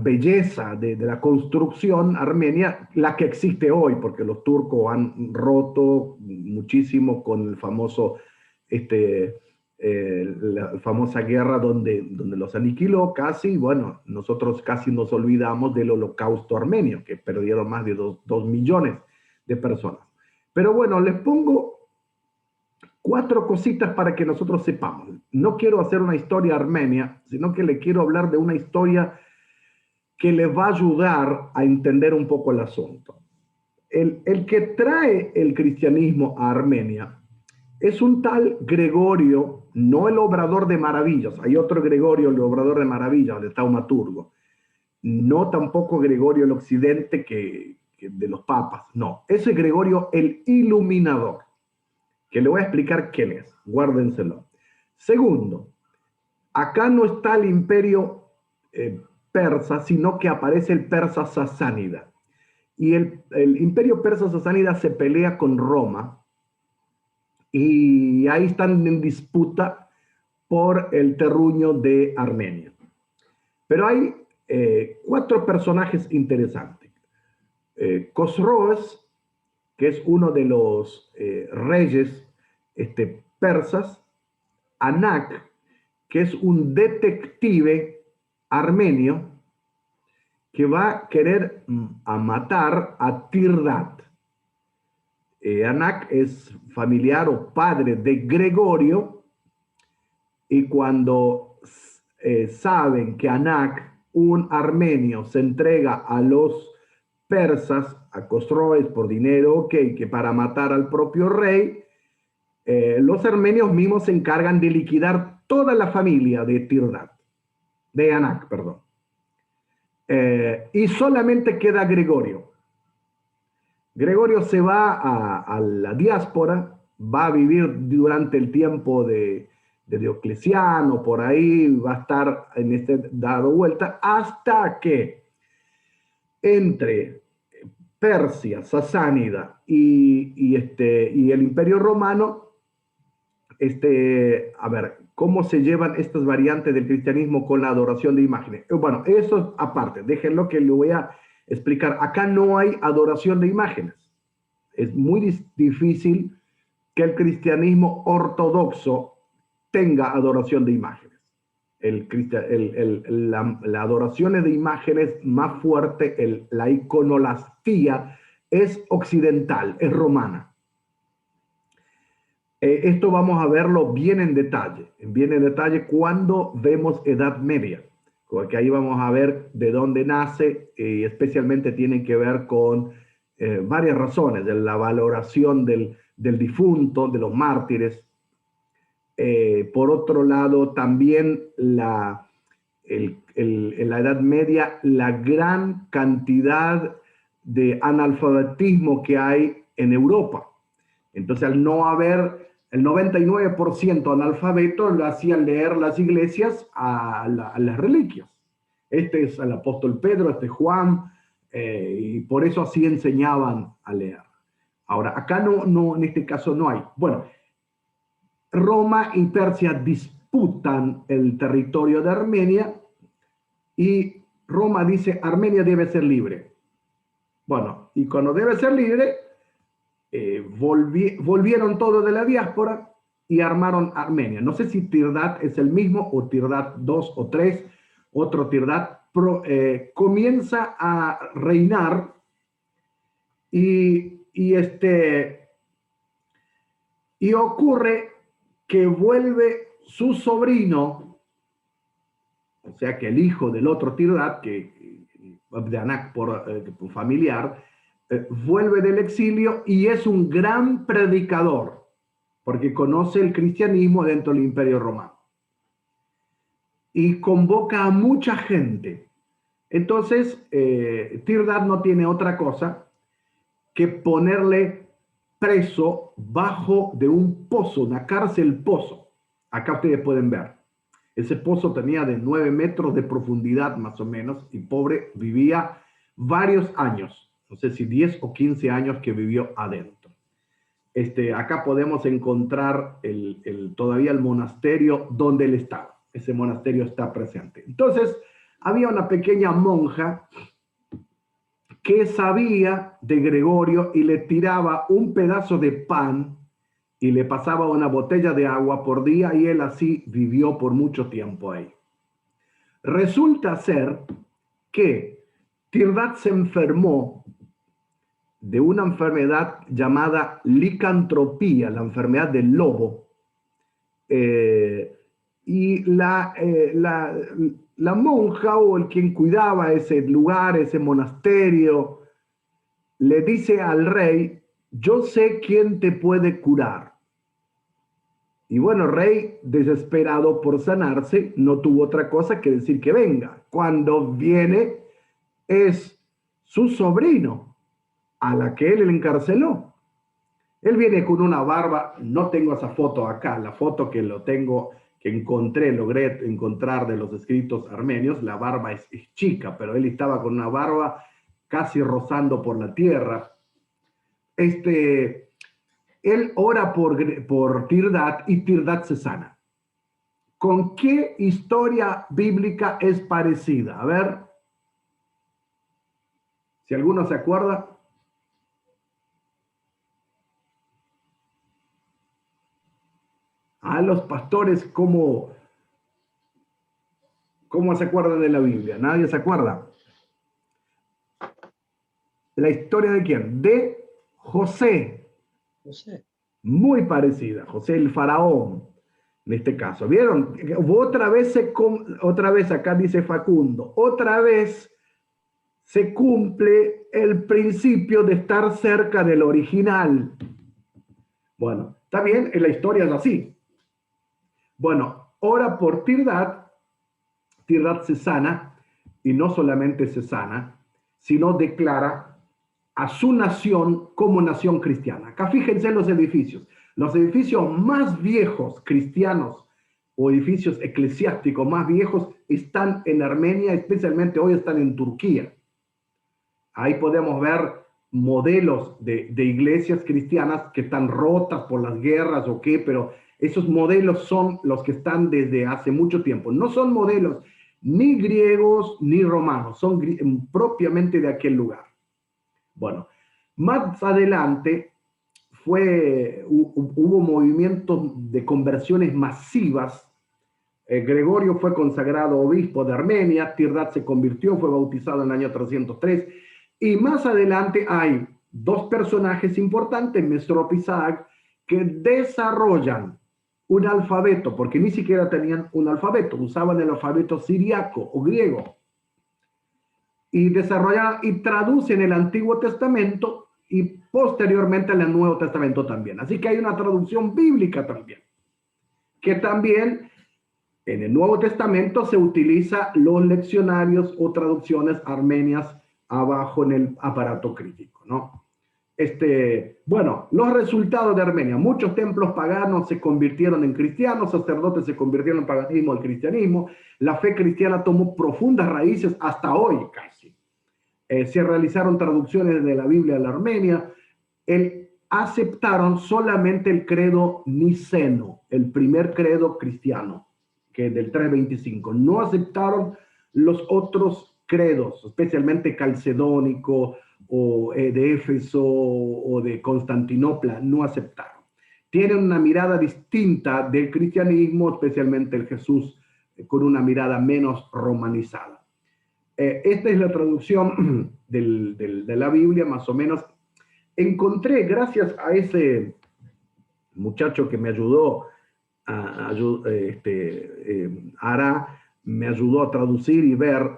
belleza de la construcción armenia, la que existe hoy, porque los turcos han roto muchísimo con el famoso, la famosa guerra donde los aniquiló casi. Bueno, nosotros casi nos olvidamos del holocausto armenio, que perdieron más de 2 millones de personas. Pero bueno, les pongo 4 cositas para que nosotros sepamos. No quiero hacer una historia armenia, sino que le quiero hablar de una historia que les va a ayudar a entender un poco el asunto. El que trae el cristianismo a Armenia es un tal Gregorio, no el obrador de maravillas. Hay otro Gregorio, el obrador de maravillas, de Taumaturgo. No tampoco Gregorio el Occidente que de los papas. No, ese Gregorio el Iluminador, que le voy a explicar quién es. Guárdenselo. Segundo, acá no está el imperio persa, sino que aparece el persa sasánida. Y el imperio persa sasánida se pelea con Roma, y ahí están en disputa por el terruño de Armenia. Pero hay 4 personajes interesantes. Cosroes, que es uno de los reyes persas. Anak, que es un detective armenio que va a querer matar a Tirdat. Anak es familiar o padre de Gregorio, y cuando saben que Anak, un armenio, se entrega a los persas, a Cosroes por dinero, que para matar al propio rey, los armenios mismos se encargan de liquidar toda la familia de Tirdat, de Anak, perdón. Y solamente queda Gregorio. Gregorio se va a la diáspora, va a vivir durante el tiempo de Diocleciano, por ahí va a estar dado vuelta, hasta que entre Persia, Sasánida y el Imperio Romano, a ver, ¿cómo se llevan estas variantes del cristianismo con la adoración de imágenes? Bueno, eso aparte, déjenlo que lo voy a explicar. Acá no hay adoración de imágenes. Es muy difícil que el cristianismo ortodoxo tenga adoración de imágenes. La adoración de imágenes más fuerte, la iconolastía, es occidental, es romana. Esto vamos a verlo bien en detalle cuando vemos Edad Media, porque ahí vamos a ver de dónde nace, y especialmente tiene que ver con varias razones, de la valoración del difunto, de los mártires. Por otro lado, también en la Edad Media, la gran cantidad de analfabetismo que hay en Europa. Entonces, al no haber el 99% analfabeto, lo hacían leer las iglesias a las reliquias. Este es el apóstol Pedro, este es Juan, y por eso así enseñaban a leer. Ahora, acá no, en este caso no hay. Bueno, Roma y Persia disputan el territorio de Armenia, y Roma dice, Armenia debe ser libre. Bueno, y cuando debe ser libre, volvieron todos de la diáspora y armaron Armenia. No sé si Tirdat es el mismo, o Tirdat 2 o 3, otro Tirdat, comienza a reinar, y ocurre que vuelve su sobrino, o sea que el hijo del otro Tirdat, de Anak por familiar, vuelve del exilio y es un gran predicador, porque conoce el cristianismo dentro del Imperio Romano. Y convoca a mucha gente. Entonces, Tirdat no tiene otra cosa que ponerle preso bajo de un pozo, una cárcel pozo. Acá ustedes pueden ver. Ese pozo tenía de 9 metros de profundidad más o menos, y pobre vivía varios años. No sé si 10 o 15 años que vivió adentro. Acá podemos encontrar todavía el monasterio donde él estaba. Ese monasterio está presente. Entonces, había una pequeña monja que sabía de Gregorio y le tiraba un pedazo de pan y le pasaba una botella de agua por día, y él así vivió por mucho tiempo ahí. Resulta ser que Tirdat se enfermó de una enfermedad llamada licantropía, la enfermedad del lobo, y la monja o el quien cuidaba ese lugar, ese monasterio, le dice al rey: yo sé quién te puede curar. Y bueno, el rey, desesperado por sanarse, no tuvo otra cosa que decir que venga. Cuando viene, es su sobrino, a la que él encarceló. Él viene con una barba, no tengo esa foto acá, la foto que logré encontrar de los escritos armenios, la barba es chica, pero él estaba con una barba casi rozando por la tierra. Él ora por Tirdat y Tirdat se sana. ¿Con qué historia bíblica es parecida? A ver, si alguno se acuerda. A los pastores, ¿cómo se acuerdan de la Biblia? ¿Nadie se acuerda? ¿La historia de quién? De José. José. Muy parecida. José el faraón, en este caso. ¿Vieron? Otra vez acá dice Facundo, otra vez se cumple el principio de estar cerca del original. Bueno, está bien, en la historia es así. Bueno, ora por Tirdat. Tirdat se sana, y no solamente se sana, sino declara a su nación como nación cristiana. Acá fíjense los edificios. Los edificios más viejos cristianos o edificios eclesiásticos más viejos están en Armenia, especialmente hoy están en Turquía. Ahí podemos ver modelos de iglesias cristianas que están rotas por las guerras o qué, pero esos modelos son los que están desde hace mucho tiempo. No son modelos ni griegos ni romanos, son propiamente de aquel lugar. Bueno, más adelante hubo movimientos de conversiones masivas. Gregorio fue consagrado obispo de Armenia, Tirdat se convirtió, fue bautizado en el año 303, y más adelante hay dos personajes importantes, Mesrop y Isaac, que desarrollan un alfabeto, porque ni siquiera tenían un alfabeto, usaban el alfabeto siriaco o griego, y desarrollan y traducen el Antiguo Testamento y posteriormente el Nuevo Testamento también. Así que hay una traducción bíblica también, que también en el Nuevo Testamento se utiliza los leccionarios o traducciones armenias abajo en el aparato crítico, ¿no? Bueno, los resultados de Armenia: muchos templos paganos se convirtieron en cristianos, sacerdotes se convirtieron en paganismo al cristianismo, la fe cristiana tomó profundas raíces hasta hoy casi. Se realizaron traducciones de la Biblia a la Armenia. Aceptaron solamente el credo niceno, el primer credo cristiano, que es del 325. No aceptaron los otros credos, especialmente calcedónico o de Éfeso o de Constantinopla, no aceptaron. Tienen una mirada distinta del cristianismo, especialmente el Jesús, con una mirada menos romanizada. Esta es la traducción de la Biblia, más o menos. Encontré, gracias a ese muchacho que me ayudó, Ara, me ayudó a traducir y ver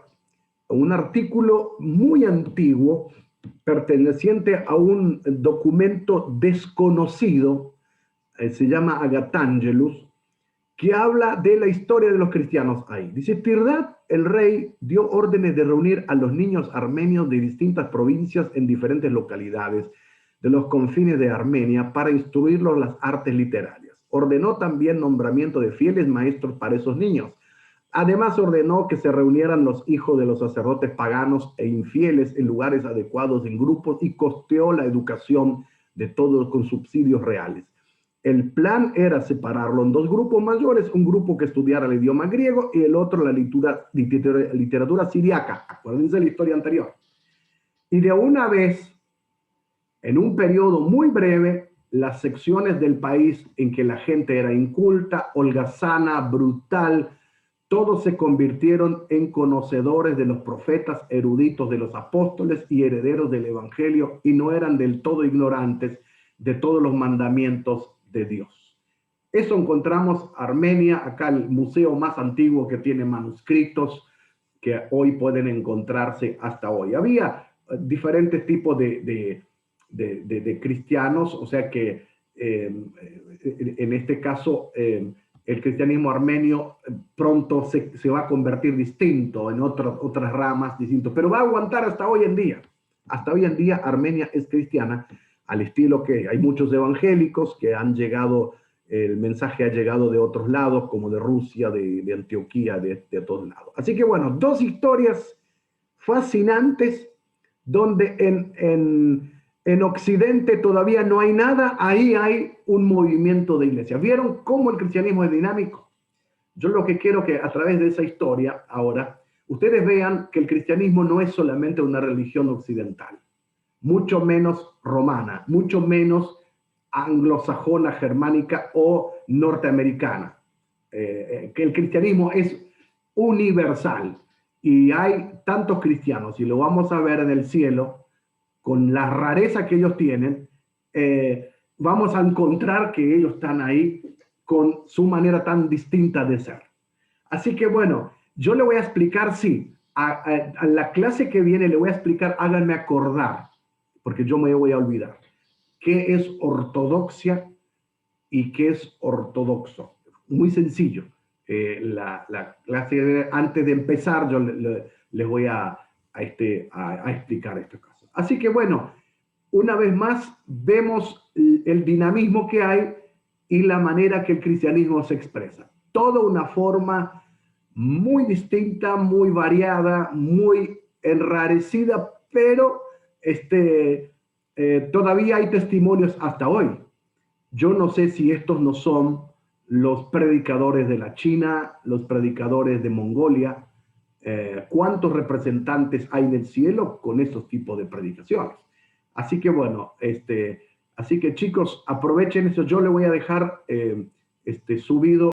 un artículo muy antiguo perteneciente a un documento desconocido, se llama Agatangelus, que habla de la historia de los cristianos ahí. Dice: Tirdat, el rey, dio órdenes de reunir a los niños armenios de distintas provincias en diferentes localidades de los confines de Armenia para instruirlos en las artes literarias. Ordenó también nombramiento de fieles maestros para esos niños. Además, ordenó que se reunieran los hijos de los sacerdotes paganos e infieles en lugares adecuados en grupos, y costeó la educación de todos con subsidios reales. El plan era separarlo en dos grupos mayores, un grupo que estudiara el idioma griego y el otro la literatura siriaca. Acuérdense de la historia anterior. Y de una vez, en un periodo muy breve, las secciones del país en que la gente era inculta, holgazana, brutal, todos se convirtieron en conocedores de los profetas, eruditos de los apóstoles y herederos del evangelio, y no eran del todo ignorantes de todos los mandamientos de Dios. Eso encontramos Armenia, acá el museo más antiguo que tiene manuscritos que hoy pueden encontrarse hasta hoy. Había diferentes tipos de cristianos, o sea que en este caso el cristianismo armenio pronto se va a convertir distinto en otras ramas distintas, pero va a aguantar hasta hoy en día. Hasta hoy en día Armenia es cristiana, al estilo que hay muchos evangélicos que han llegado, el mensaje ha llegado de otros lados, como de Rusia, de Antioquía, de todos lados. Así que bueno, dos historias fascinantes donde en Occidente todavía no hay nada, ahí hay un movimiento de iglesia. ¿Vieron cómo el cristianismo es dinámico? Yo lo que quiero que a través de esa historia ahora, ustedes vean que el cristianismo no es solamente una religión occidental, mucho menos romana, mucho menos anglosajona, germánica o norteamericana. Que el cristianismo es universal y hay tantos cristianos, y lo vamos a ver en el cielo, con la rareza que ellos tienen, vamos a encontrar que ellos están ahí con su manera tan distinta de ser. Así que bueno, yo le voy a explicar, sí, a la clase que viene le voy a explicar, háganme acordar, porque yo me voy a olvidar, qué es ortodoxia y qué es ortodoxo. Muy sencillo. La clase, antes de empezar, yo les voy a explicar estas cosas. Así que bueno, una vez más, vemos el dinamismo que hay y la manera que el cristianismo se expresa. Toda una forma muy distinta, muy variada, muy enrarecida, pero todavía hay testimonios hasta hoy. Yo no sé si estos no son los predicadores de la China, los predicadores de Mongolia. ¿Cuántos representantes hay en el cielo con esos tipos de predicaciones? Así que bueno, así que chicos, aprovechen eso. Yo le voy a dejar subido